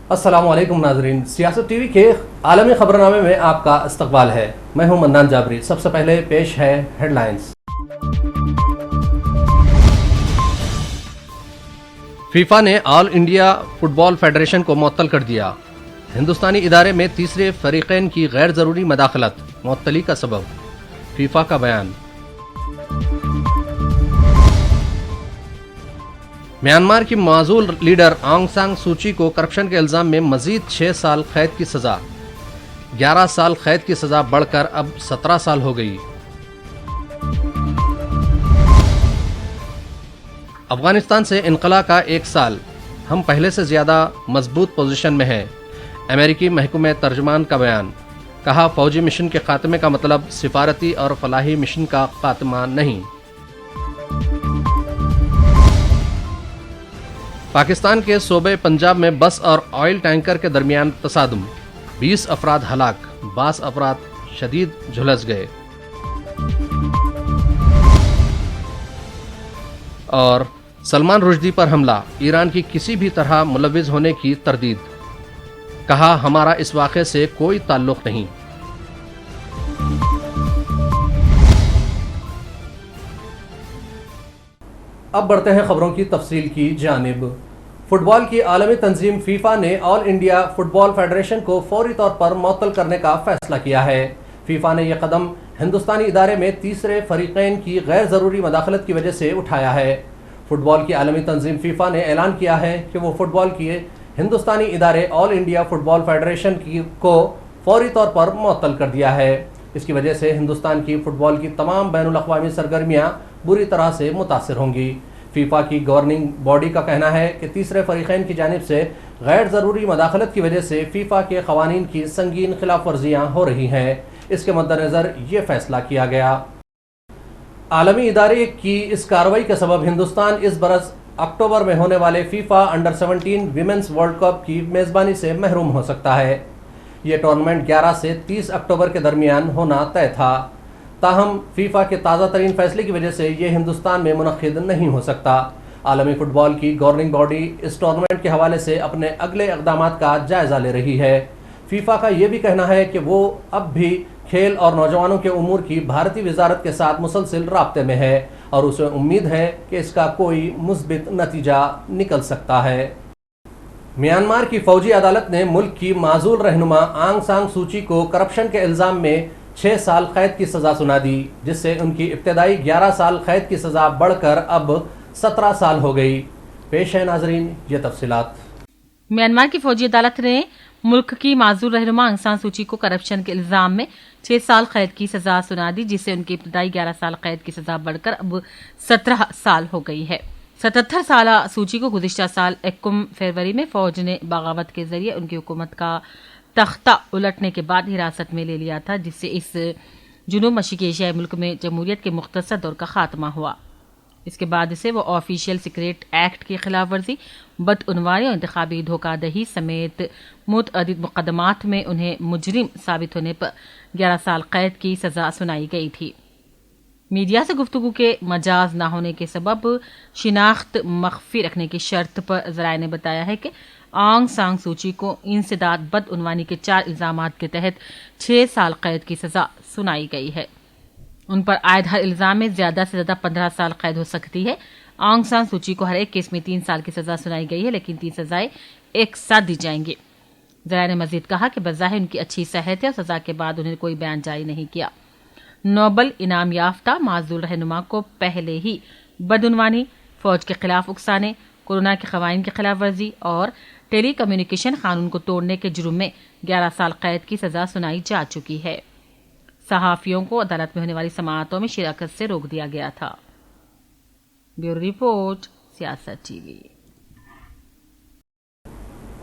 السلام علیکم ناظرین، سیاست ٹی وی کے عالمی خبرنامے میں آپ کا استقبال ہے۔ میں ہوں منان جابری۔ سب سے پہلے پیش ہے ہیڈ لائنز۔ فیفا نے all India football federation کو معطل کر دیا۔ ہندوستانی ادارے میں تیسرے فریقین کی غیر ضروری مداخلت معطلی کا سبب، فیفا کا بیان۔ میانمار کی معزول لیڈر آنگ سان سوچی کو کرپشن کے الزام میں مزید 6 سال قید کی سزا، 11 سال قید کی سزا بڑھ کر اب 17 سال ہو گئی۔ افغانستان سے انخلا کا 1 سال، ہم پہلے سے زیادہ مضبوط پوزیشن میں ہیں، امریکی محکمہ ترجمان کا بیان۔ کہا فوجی مشن کے خاتمے کا مطلب سفارتی اور فلاحی مشن کا خاتمہ نہیں۔ پاکستان کے صوبے پنجاب میں بس اور آئل ٹینکر کے درمیان تصادم، 20 افراد ہلاک، 22 افراد شدید جھلس گئے۔ اور سلمان رشدی پر حملہ، ایران کی کسی بھی طرح ملوث ہونے کی تردید، کہا ہمارا اس واقعے سے کوئی تعلق نہیں۔ اب بڑھتے ہیں خبروں کی تفصیل کی جانب۔ فٹ بال کی عالمی تنظیم فیفا نے all India football federation کو فوری طور پر معطل کرنے کا فیصلہ کیا ہے۔ فیفا نے یہ قدم ہندوستانی ادارے میں تیسرے فریقین کی غیر ضروری مداخلت کی وجہ سے اٹھایا ہے۔ فٹ بال کی عالمی تنظیم فیفا نے اعلان کیا ہے کہ وہ فٹ بال کے ہندوستانی ادارے آل انڈیا فٹ بال فیڈریشن کو فوری طور پر معطل کر دیا ہے۔ اس کی وجہ سے ہندوستان کی فٹ بال کی تمام بین الاقوامی سرگرمیاں بری طرح سے متاثر ہوں گی۔ فیفا کی گورننگ باڈی کا کہنا ہے کہ تیسرے فریقین کی جانب سے غیر ضروری مداخلت کی وجہ سے فیفا کے قوانین کی سنگین خلاف ورزیاں ہو رہی ہیں۔ اس کے مد نظر یہ فیصلہ کیا گیا۔ عالمی ادارے کی اس کارروائی کے سبب ہندوستان اس برس اکتوبر میں ہونے والے FIFA under 17 women's world cup کی میزبانی سے محروم ہو سکتا ہے۔ یہ ٹورنامنٹ 11 سے 30 اکتوبر کے درمیان ہونا طے تھا، تاہم فیفا کے تازہ ترین فیصلے کی وجہ سے یہ ہندوستان میں منعقد نہیں ہو سکتا۔ عالمی فٹ بال کی گورننگ باڈی اس ٹورنامنٹ کے حوالے سے اپنے اگلے اقدامات کا جائزہ لے رہی ہے۔ فیفا کا یہ بھی کہنا ہے کہ وہ اب بھی کھیل اور نوجوانوں کے امور کی بھارتی وزارت کے ساتھ مسلسل رابطے میں ہے اور اسے امید ہے کہ اس کا کوئی مثبت نتیجہ نکل سکتا ہے۔ میانمار کی فوجی عدالت نے ملک کی معزول رہنما آنگ سان سوچی کو کرپشن کے الزام میں 6 سال قید کی سزا سنا دی، جس سے ان کی ابتدائی 11 سال قید کی سزا بڑھ کر اب 17 سال ہو گئی۔ پیش ہے ناظرین یہ تفصیلات۔ میانمار کی فوجی عدالت نے ملک کی معزول رہنما آنگ سان سوچی کو کرپشن کے الزام میں 6 سال قید کی سزا سنا دی، جس سے ان کی ابتدائی 11 سال قید کی سزا بڑھ کر اب 17 سال ہو گئی ہے۔ 77 سالہ سوچی کو گزشتہ سال 1 فروری میں فوج نے بغاوت کے ذریعے ان کی حکومت کا تختہ الٹنے کے بعد حراست میں لے لیا تھا، جس سے اس جنوب مشرقی ایشیائی ملک میں جمہوریت کے مختصر دور کا خاتمہ ہوا۔ اس کے بعد اسے وہ آفیشیل سیکریٹ ایکٹ کی خلاف ورزی، بدعنوانی اور انتخابی دھوکہ دہی سمیت متعدد مقدمات میں انہیں مجرم ثابت ہونے پر 11 سال قید کی سزا سنائی گئی تھی۔ میڈیا سے گفتگو کے مجاز نہ ہونے کے سبب شناخت مخفی رکھنے کی شرط پر ذرائع نے بتایا ہے کہ آنگ سان سوچی کو انسداد بدعنوانی کے 4 الزامات کے تحت 6 سال قید کی سزا سنائی گئی ہے۔ ان پر عائد ہر الزام میں زیادہ سے زیادہ 15 سال قید ہو سکتی ہے۔ آنگ سان سوچی کو ہر ایک کیس میں 3 سال کی سزا سنائی گئی ہے، لیکن 3 سزائیں ایک ساتھ دی جائیں گی۔ ذرائع نے مزید کہا کہ بظاہر ان کی اچھی صحت ہے اور سزا کے بعد انہیں کوئی بیان جاری نہیں کیا۔ نوبل انعام یافتہ معزول رہنما کو پہلے ہی بدعنوانی، فوج کے خلاف اکسانے، کورونا کے قوانین کی خلاف ورزی اور ٹیلی کمیونیکیشن قانون کو توڑنے کے جرم میں 11 سال قید کی سزا سنائی جا چکی ہے۔ صحافیوں کو عدالت میں ہونے والی سماعتوں میں شرکت سے روک دیا گیا تھا۔ بیورو رپورٹ، سیاست ٹی وی۔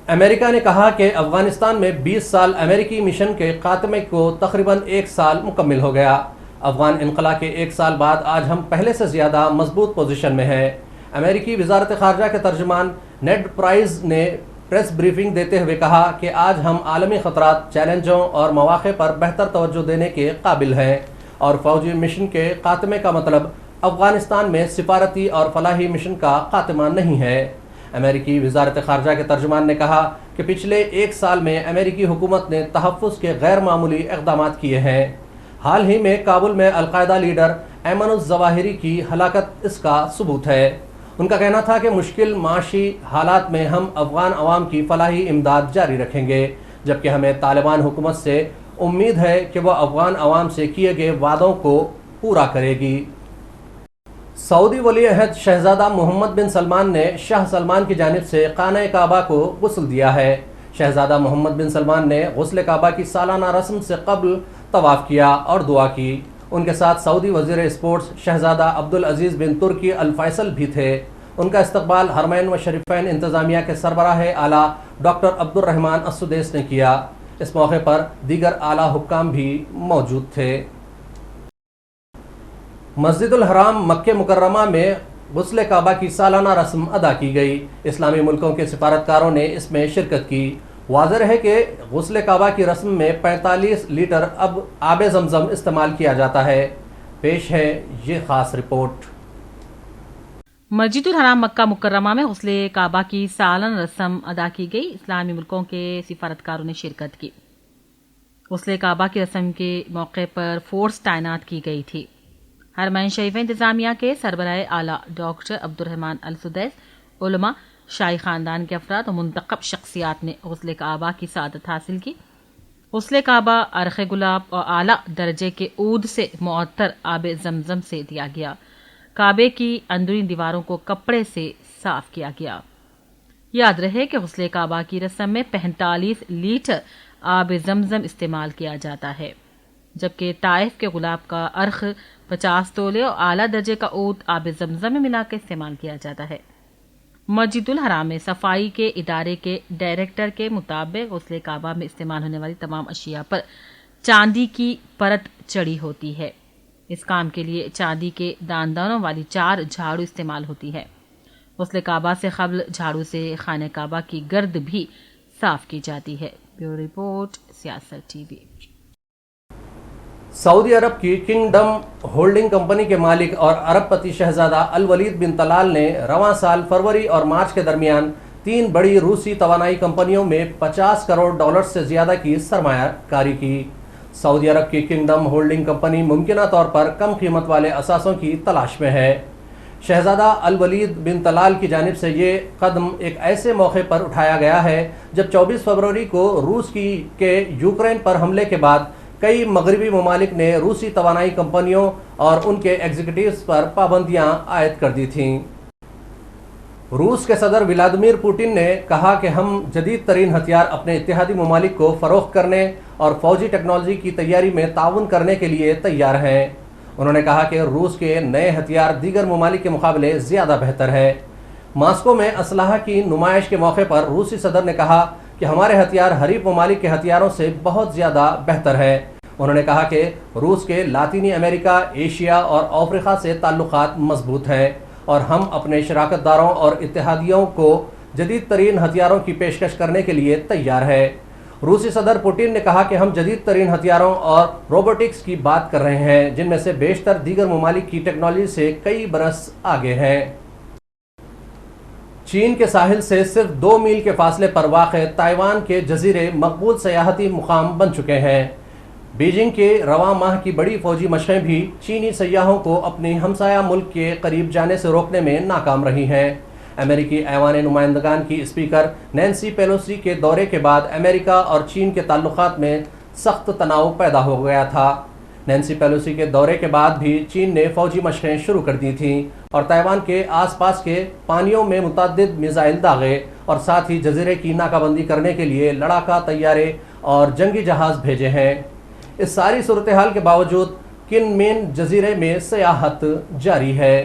امریکہ نے کہا کہ افغانستان میں 20 سال امریکی مشن کے خاتمے کو تقریباً 1 سال مکمل ہو گیا۔ افغان انخلا کے 1 سال بعد آج ہم پہلے سے زیادہ مضبوط پوزیشن میں ہیں۔ امریکی وزارت خارجہ کے ترجمان نیڈ پرائز نے پریس بریفنگ دیتے ہوئے کہا کہ آج ہم عالمی خطرات، چیلنجوں اور مواقع پر بہتر توجہ دینے کے قابل ہیں، اور فوجی مشن کے خاتمے کا مطلب افغانستان میں سفارتی اور فلاحی مشن کا خاتمہ نہیں ہے۔ امریکی وزارت خارجہ کے ترجمان نے کہا کہ پچھلے ایک سال میں امریکی حکومت نے تحفظ کے غیر معمولی اقدامات کیے ہیں۔ حال ہی میں کابل میں القاعدہ لیڈر ایمن الظواہری کی ہلاکت اس کا ثبوت ہے۔ ان کا کہنا تھا کہ مشکل معاشی حالات میں ہم افغان عوام کی فلاحی امداد جاری رکھیں گے، جبکہ ہمیں طالبان حکومت سے امید ہے کہ وہ افغان عوام سے کیے گئے وعدوں کو پورا کرے گی۔ سعودی ولی عہد شہزادہ محمد بن سلمان نے شاہ سلمان کی جانب سے خانہ کعبہ کو غسل دیا ہے۔ شہزادہ محمد بن سلمان نے غسل کعبہ کی سالانہ رسم سے قبل طواف کیا اور دعا کی۔ ان کے ساتھ سعودی وزیر اسپورٹس شہزادہ عبدالعزیز بن ترکی الفیصل بھی تھے۔ ان کا استقبال حرمین و شریفین انتظامیہ کے سربراہ اعلیٰ ڈاکٹر عبد الرحمن السدیس نے کیا۔ اس موقع پر دیگر اعلیٰ حکام بھی موجود تھے۔ مسجد الحرام مکہ مکرمہ میں غسل کعبہ کی سالانہ رسم ادا کی گئی۔ اسلامی ملکوں کے سفارتکاروں نے اس میں شرکت کی۔ واضح ہے کہ غسل کعبہ کی رسم میں 45 لیٹر آب زمزم استعمال کیا جاتا ہے۔ پیش ہے یہ خاص رپورٹ۔ مسجد الحرام مکہ مکرمہ میں غسل کعبہ کی سالانہ رسم ادا کی گئی۔ اسلامی ملکوں کے سفارتکاروں نے شرکت کی۔ غسل کعبہ کی رسم کے موقع پر فورس تعینات کی گئی تھی۔ حرمین شریف انتظامیہ کے سربراہ اعلیٰ ڈاکٹر عبد الرحمن السدیس، علماء، شاہی خاندان کے افراد اور منتخب شخصیات نے غسل کعبہ کی سعادت حاصل کی۔ غسل کعبہ عرق گلاب اور اعلیٰ درجے کے عود سے معطر آب زمزم سے دیا گیا۔ کعبے کی اندرونی دیواروں کو کپڑے سے صاف کیا گیا۔ یاد رہے کہ غسل کعبہ کی رسم میں 45 لیٹر آب زمزم استعمال کیا جاتا ہے، جبکہ طائف کے گلاب کا عرق 50 تولے اور اعلیٰ درجے کا عود آب زمزم میں ملا کر استعمال کیا جاتا ہے۔ مسجد الحرام میں صفائی کے ادارے کے ڈائریکٹر کے مطابق غسل کعبہ میں استعمال ہونے والی تمام اشیاء پر چاندی کی پرت چڑھی ہوتی ہے۔ اس کام کے لیے چاندی کے داندانوں والی 4 جھاڑو استعمال ہوتی ہے۔ غسل کعبہ سے قبل جھاڑو سے خانہ کعبہ کی گرد بھی صاف کی جاتی ہے۔ بیورو رپورٹ، سیاست ٹی وی۔ سعودی عرب کی کنگڈم ہولڈنگ کمپنی کے مالک اور ارب پتی شہزادہ الولید بن طلال نے رواں سال فروری اور مارچ کے درمیان 3 بڑی روسی توانائی کمپنیوں میں $50 کروڑ سے زیادہ کی سرمایہ کاری کی۔ سعودی عرب کی کنگڈم ہولڈنگ کمپنی ممکنہ طور پر کم قیمت والے اثاثوں کی تلاش میں ہے۔ شہزادہ الولید بن طلال کی جانب سے یہ قدم ایک ایسے موقع پر اٹھایا گیا ہے جب 24 فروری کو روس کے یوکرین پر حملے کے بعد کئی مغربی ممالک نے روسی توانائی کمپنیوں اور ان کے ایگزیکٹوز پر پابندیاں عائد کر دی تھیں۔ روس کے صدر ولادیمیر پوٹن نے کہا کہ ہم جدید ترین ہتھیار اپنے اتحادی ممالک کو فروخت کرنے اور فوجی ٹیکنالوجی کی تیاری میں تعاون کرنے کے لیے تیار ہیں۔ انہوں نے کہا کہ روس کے نئے ہتھیار دیگر ممالک کے مقابلے زیادہ بہتر ہے۔ ماسکو میں اسلحہ کی نمائش کے موقع پر روسی صدر نے کہا کہ ہمارے ہتھیار حریف ممالک کے ہتھیاروں سے بہت زیادہ بہتر ہے۔ انہوں نے کہا کہ روس کے لاطینی امریکہ، ایشیا اور افریقہ سے تعلقات مضبوط ہیں اور ہم اپنے شراکت داروں اور اتحادیوں کو جدید ترین ہتھیاروں کی پیشکش کرنے کے لیے تیار ہے۔ روسی صدر پوٹن نے کہا کہ ہم جدید ترین ہتھیاروں اور روبوٹکس کی بات کر رہے ہیں جن میں سے بیشتر دیگر ممالک کی ٹیکنالوجی سے کئی برس آگے ہیں۔ چین کے ساحل سے صرف 2 میل کے فاصلے پر واقع تائیوان کے جزیرے مقبول سیاحتی مقام بن چکے ہیں۔ بیجنگ کے رواں ماہ کی بڑی فوجی مشقیں بھی چینی سیاحوں کو اپنی ہمسایہ ملک کے قریب جانے سے روکنے میں ناکام رہی ہیں۔ امریکی ایوان نمائندگان کی اسپیکر نینسی پیلوسی کے دورے کے بعد امریکہ اور چین کے تعلقات میں سخت تناؤ پیدا ہو گیا تھا۔ نینسی پیلوسی کے دورے کے بعد بھی چین نے فوجی مشقیں شروع کر دی تھیں اور تائیوان کے آس پاس کے پانیوں میں متعدد میزائل داغے اور ساتھ ہی جزیرے کی ناکہ بندی کرنے کے لیے لڑاکا طیارے اور جنگی جہاز بھیجے ہیں۔ اس ساری صورتحال کے باوجود کن مین جزیرے میں سیاحت جاری ہے۔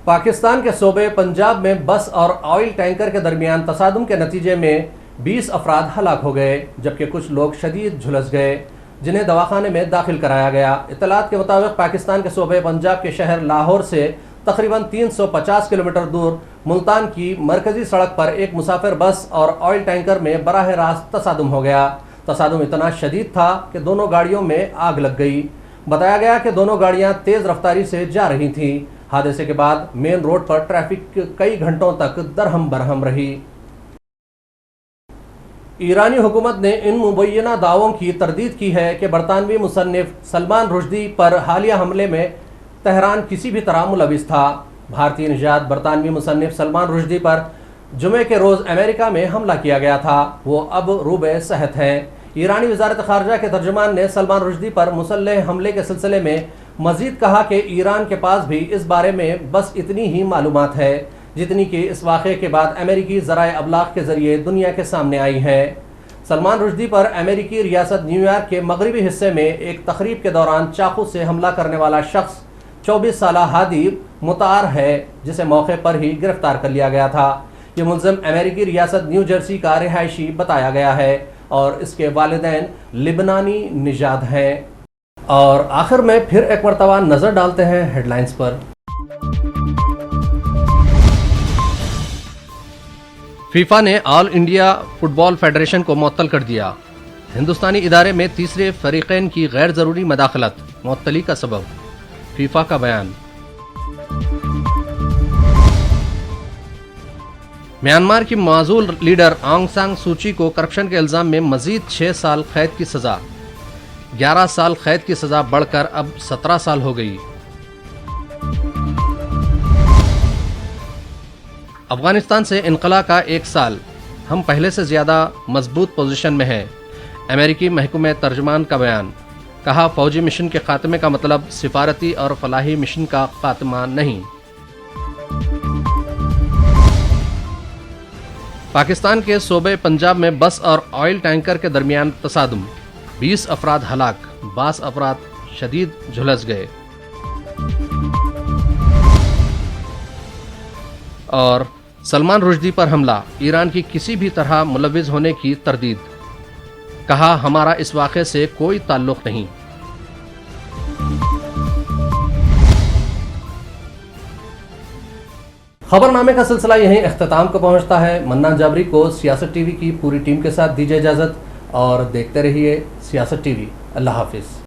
پاکستان کے صوبے پنجاب میں بس اور آئل ٹینکر کے درمیان تصادم کے نتیجے میں 20 افراد ہلاک ہو گئے جبکہ کچھ لوگ شدید جھلس گئے جنہیں دواخانے میں داخل کرایا گیا۔ اطلاعات کے مطابق پاکستان کے صوبے پنجاب کے شہر لاہور سے تقریباً 350 کلومیٹر دور ملتان کی مرکزی سڑک پر ایک مسافر بس اور آئل ٹینکر میں براہ راست تصادم ہو گیا۔ تصادم اتنا شدید تھا کہ دونوں گاڑیوں میں آگ لگ گئی۔ بتایا گیا کہ دونوں گاڑیاں تیز رفتاری سے جا رہی تھیں۔ حادثے کے بعد مین روڈ پر ٹریفک کئی گھنٹوں تک درہم برہم رہی۔ ایرانی حکومت نے ان مبینہ دعووں کی تردید کی ہے کہ برطانوی مصنف سلمان رشدی پر حالیہ حملے میں تہران کسی بھی طرح ملوث تھا۔ بھارتی نژاد برطانوی مصنف سلمان رشدی پر جمعے کے روز امریکہ میں حملہ کیا گیا تھا، وہ اب روب صحت ہیں۔ ایرانی وزارت خارجہ کے ترجمان نے سلمان رشدی پر مسلح حملے کے سلسلے میں مزید کہا کہ ایران کے پاس بھی اس بارے میں بس اتنی ہی معلومات ہے جتنی کہ اس واقعے کے بعد امریکی ذرائع ابلاغ کے ذریعے دنیا کے سامنے آئی ہے۔ سلمان رشدی پر امریکی ریاست نیو یارک کے مغربی حصے میں ایک تقریب کے دوران چاقو سے حملہ کرنے والا شخص 24 سالہ ہادی مطار ہے، جسے موقع پر ہی گرفتار کر لیا گیا تھا۔ یہ ملزم امریکی ریاست نیو جرسی کا رہائشی بتایا گیا ہے اور اس کے والدین لبنانی نژاد ہیں۔ اور آخر میں پھر ایک مرتبہ نظر ڈالتے ہیں ہیڈ لائنز پر۔ فیفا نے all India football federation کو معطل کر دیا۔ ہندوستانی ادارے میں تیسرے فریقین کی غیر ضروری مداخلت معطلی کا سبب، فیفا کا بیان۔ میانمار کی معزول لیڈر آنگ سان سوچی کو کرپشن کے الزام میں مزید 6 سال قید کی سزا، 11 سال قید کی سزا بڑھ کر اب 17 سال ہو گئی۔ افغانستان سے انخلا کا 1 سال، ہم پہلے سے زیادہ مضبوط پوزیشن میں ہیں، امریکی محکمہ ترجمان کا بیان۔ کہا فوجی مشن کے خاتمے کا مطلب سفارتی اور فلاحی مشن کا خاتمہ نہیں۔ پاکستان کے صوبے پنجاب میں بس اور آئل ٹینکر کے درمیان تصادم، 20 افراد ہلاک، 22 افراد شدید جھلس گئے۔ اور سلمان رشدی پر حملہ، ایران کی کسی بھی طرح ملوث ہونے کی تردید، کہا ہمارا اس واقعے سے کوئی تعلق نہیں۔ خبر نامے کا سلسلہ یہیں اختتام کو پہنچتا ہے۔ منان جابری کو سیاست ٹی وی کی پوری ٹیم کے ساتھ دیجیے اجازت اور دیکھتے رہیے سیاست ٹی وی۔ اللہ حافظ۔